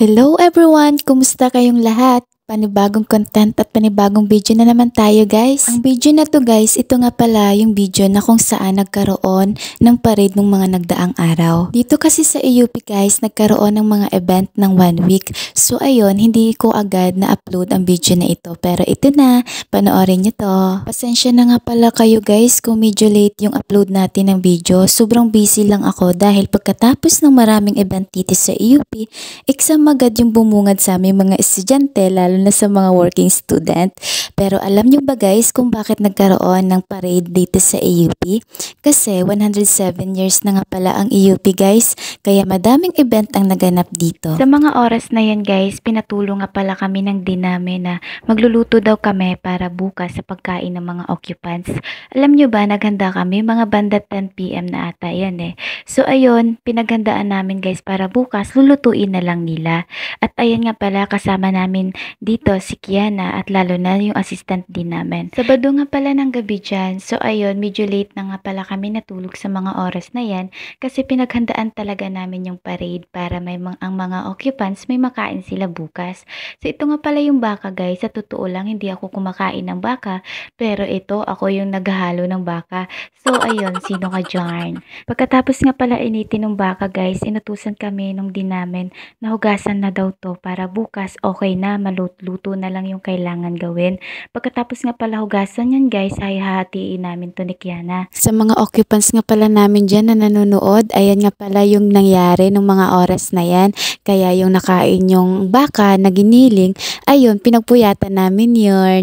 Hello everyone! Kumusta kayong lahat? Panibagong content at panibagong video na naman tayo guys. Ang video na to guys, ito nga pala yung video na kung saan nagkaroon ng parade ng mga nagdaang araw. Dito kasi sa AUP guys, nagkaroon ng mga event ng 1 week. So ayun, hindi ko agad na-upload ang video na ito. Pero ito na, panoorin nyo to. Pasensya na nga pala kayo guys kung medyo late yung upload natin ng video. Sobrang busy lang ako dahil pagkatapos ng maraming event dito sa AUP, exam agad yung bumungad sa aming mga estudyante lalo na sa mga working student. Pero alam nyo ba guys kung bakit nagkaroon ng parade dito sa AUP? Kasi 107 years na nga pala ang AUP guys, kaya madaming event ang naganap dito. Sa mga oras na yan guys, pinatulong nga pala kami ng dinami na magluluto daw kami para bukas sa pagkain ng mga occupants. Alam nyo ba, naghanda kami, mga banda 10 PM na ata yan eh. So ayun, pinaghandaan namin guys para bukas lulutuin na lang nila. At ayan nga pala, kasama namin dito si Kiana at lalo na yung assistant din namin. Sabado nga pala ng gabi dyan. So ayun, medyo late na nga pala kami natulog sa mga oras na yan kasi pinaghandaan talaga namin yung parade para ang mga occupants may makain sila bukas. So ito nga pala yung baka guys. Sa totoo lang, hindi ako kumakain ng baka, pero ito ako yung naghahalo ng baka. So ayun, sino ka dyan? Pagkatapos nga pala initin ng baka guys, inutusan kami nung din namin na hugasan na daw to para bukas okay na, luto na lang yung kailangan gawin. Pagkatapos nga pala hugasan yan guys, ay hahatiin namin to ni Kiana. Sa mga occupants nga pala namin dyan na nanonood, ayan nga pala yung nangyari ng mga oras na yan. Kaya yung nakain yung baka na giniling, ayun, pinagpuyatan namin yun.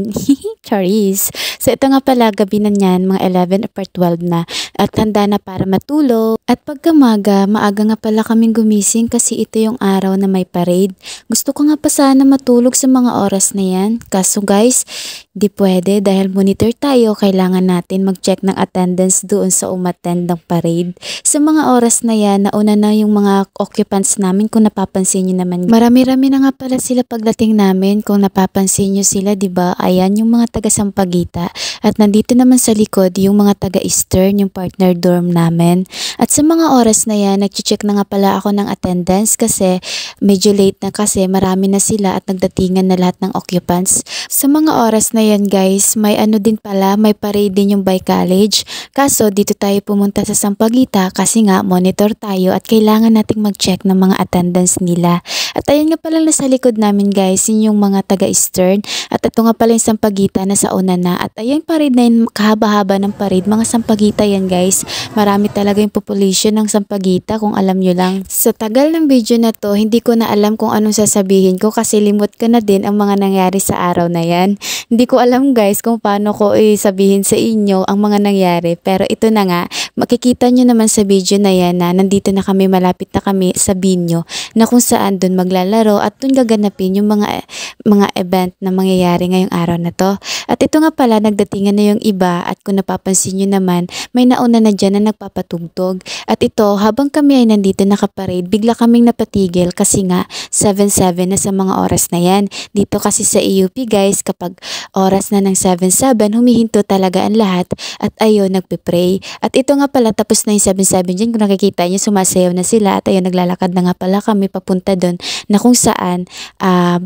Charis. So ito nga pala, gabi na yan, mga 11 or 12 na. At handa na para matulog. At pagkamaga, maaga nga pala kaming gumising kasi ito yung araw na may parade. Gusto ko nga pa sana matulog sa mga oras na yan. Kaso guys, di pwede dahil monitor tayo. Kailangan natin mag-check ng attendance doon sa umattend ng parade. Sa mga oras na yan, nauna na yung mga occupants namin kung napapansin nyo naman. Marami-rami na nga pala sila pagdating namin. Kung napapansin nyo sila, di ba? Ayan yung mga taga-Sampaguita. At nandito naman sa likod yung mga taga-Eastern, yung partner dorm namin. At sa mga oras na yan, nag-check na nga pala ako ng attendance kasi medyo late na kasi marami na sila at nagdatingan na lahat ng occupants. Sa mga oras na yan guys, may ano din pala, may parade din yung by college. Kaso dito tayo pumunta sa Sampaguita kasi nga monitor tayo at kailangan nating mag-check ng mga attendance nila. At ayan nga pala nasa likod namin guys, yun yung mga taga-Eastern. At ito nga pala yung Sampaguita na sa una na. At ayan parade na yun, kahaba-haba ng parade. Mga Sampaguita yan guys. Marami talaga yung population ng Sampaguita kung alam nyo lang. Sa tagal ng video na to, hindi ko na alam kung anong sasabihin ko kasi limot ko na din ang mga nangyari sa araw na yan. Hindi ko alam guys kung paano ko sabihin sa inyo ang mga nangyari. Pero ito na nga, makikita nyo naman sa video na yan na nandito na kami, malapit na kami sa Binyo na kung saan dun maglalaro at dun gaganapin yung mga event na mangyayari ngayong araw na to. At ito nga pala, nagdatingan na yung iba at kung napapansin nyo naman, may nauna na dyan na nagpapatugtog. At ito, habang kami ay nandito nakaparade, bigla kaming napatigil kasi nga 7-7 na sa mga oras na yan. Dito kasi sa AUP guys, kapag oras na ng 7-7, humihinto talaga ang lahat at ayun, nagpipray. At ito nga pala, tapos na yung 7-7 dyan, kung nakikita nyo, sumasayaw na sila at ayun, naglalakad na nga pala kami papunta doon na kung saan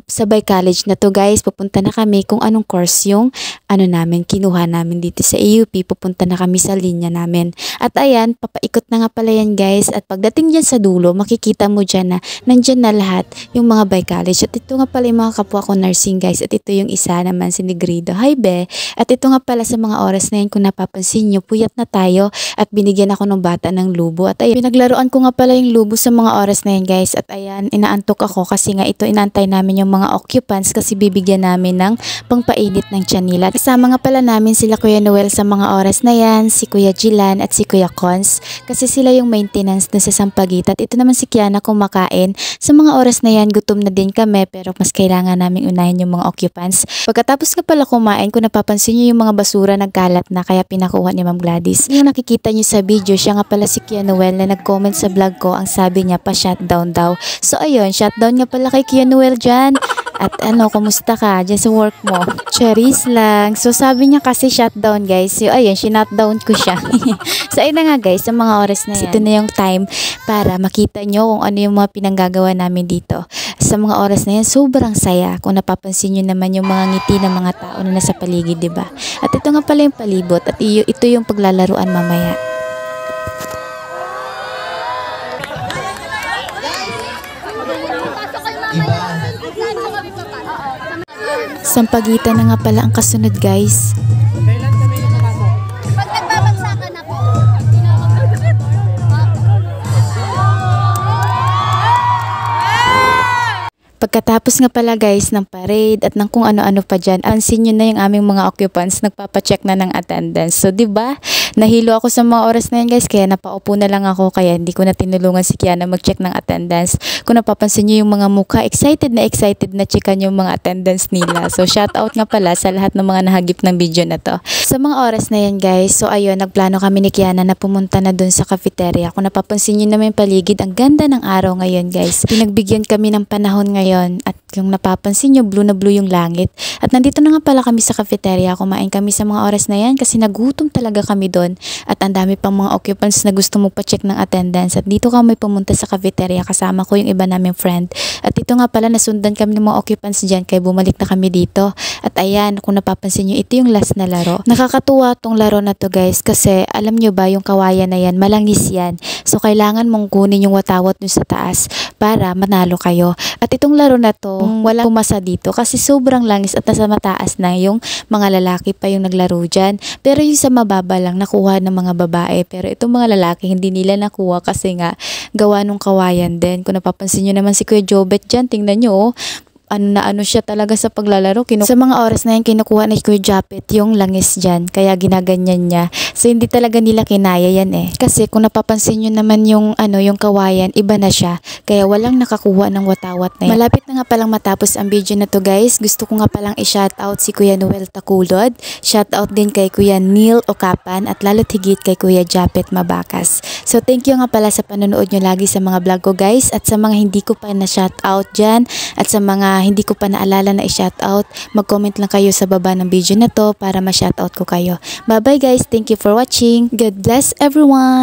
sabay college na to guys, pupunta na kami kung anong course yung kinuha namin dito sa AUP, pupunta na kami sa linya namin. At ayan, papaikot na nga pala yan guys at pagdating dyan sa dulo, makikita mo dyan na nandyan na lahat yung mga by college. At ito nga pala yung mga kapwa ko nursing guys at ito yung isa naman si Negrido. Hi be! At ito nga pala sa mga oras na yan, kung napapansin nyo, puyat na tayo at binigyan ako ng bata ng lubo. At ayun, pinaglaruan ko nga pala yung lubo sa mga oras na yan guys. At ayan, inaantok ako kasi nga ito inaantay namin yung mga occupants kasi bibigyan namin ng pangpainit ng tiyan nila. Kasama nga pala namin sila Kuya Noel sa mga oras na yan, si Kuya Jilan at si Kuya Cons kasi sila yung maintenance dun sa Sampaguita. At ito naman si Kiana kumakain. Sa mga oras na yan, gutom na din kami pero mas kailangan namin unahin yung mga occupants. Pagkatapos nga pala kumain, kung napapansin nyo yung mga basura nagkalat na kaya pinakuha ni Ma'am Gladys. Yung nakikita nyo sa video, siya nga pala si Kuya Noel na nag-comment sa vlog ko, ang sabi niya pa shutdown daw. So ayun, shutdown nga pala kay Kuya Noel dyan. At ano, kumusta ka dyan sa work mo? Charis lang. So sabi niya kasi shutdown guys. So ayun, sinutdown ko siya. So ayun na nga guys, sa mga oras na yan. Ito na yung time para makita nyo kung ano yung mga pinanggagawa namin dito. Sa mga oras na yan, sobrang saya. Kung napapansin nyo naman yung mga ngiti ng mga tao na nasa paligid, diba? At ito nga pala yung palibot at ito yung paglalaruan mamaya. Sampagitan na nga pala ang kasunod guys. Pag nagbabagsakan ako, Pagkatapos nga pala guys ng parade at ng kung ano-ano pa dyan, ansin nyo na yung aming mga occupants nagpapacheck na ng attendance. So 'di ba? Nahilo ako sa mga oras na yan guys, kaya napaupo na lang ako, kaya hindi ko na tinulungan si Kiana mag-check ng attendance. Kung napapansin nyo yung mga mukha, excited na checkan yung mga attendance nila. So shout out nga pala sa lahat ng mga nahagip ng video na to. Sa mga oras na yan guys, so ayun, nagplano kami ni Kiana na pumunta na dun sa cafeteria. Kung napapansin nyo naman yung paligid, ang ganda ng araw ngayon guys. Pinagbigyan kami ng panahon ngayon at yung napapansin nyo, blue na blue yung langit. At nandito na nga pala kami sa cafeteria. Kumain kami sa mga oras na yan kasi nagutom talaga kami doon. At ang dami pang mga occupants na gusto magpa-check ng attendance. At dito kami pumunta sa cafeteria. Kasama ko yung iba naming friend. At ito nga pala, nasundan kami ng mga occupants dyan kaya bumalik na kami dito. At ayan, kung napapansin nyo, ito yung last na laro. Nakakatuwa tong laro na to guys kasi alam nyo ba yung kawayan na yan, malangis yan. So kailangan mong kunin yung watawat dun sa taas para manalo kayo. At itong laro na to, walang pumasa dito kasi sobrang langis at nasa mataas na yung mga lalaki pa yung naglaro dyan. Pero yung sa mababa lang nakuha ng mga babae. Pero itong mga lalaki hindi nila nakuha kasi nga gawa nung kawayan din. Kung napapansin nyo naman si Kuya Jobet dyan, tingnan nyo oh. Ano siya talaga sa paglalaro. Sa mga oras na yan, kinukuha ni Kuya Japet yung langis dyan. Kaya ginaganyan niya. So, hindi talaga nila kinaya yan eh. Kasi kung napapansin nyo naman yung, yung kawayan, iba na siya. Kaya walang nakakuha ng watawat na yan. Malapit na nga palang matapos ang video na to guys. Gusto ko nga palang i-shoutout si Kuya Noel Takulod. Shoutout din kay Kuya Neil Okapan at lalo't higit kay Kuya Japet Mabakas. So, thank you nga pala sa panonood nyo lagi sa mga vlog ko guys. At sa mga hindi ko pa na-shoutout dyan at sa mga hindi ko pa naalala na i-shoutout, mag-comment lang kayo sa baba ng video na to para ma-shoutout ko kayo. Bye bye guys, thank you for watching. God bless everyone!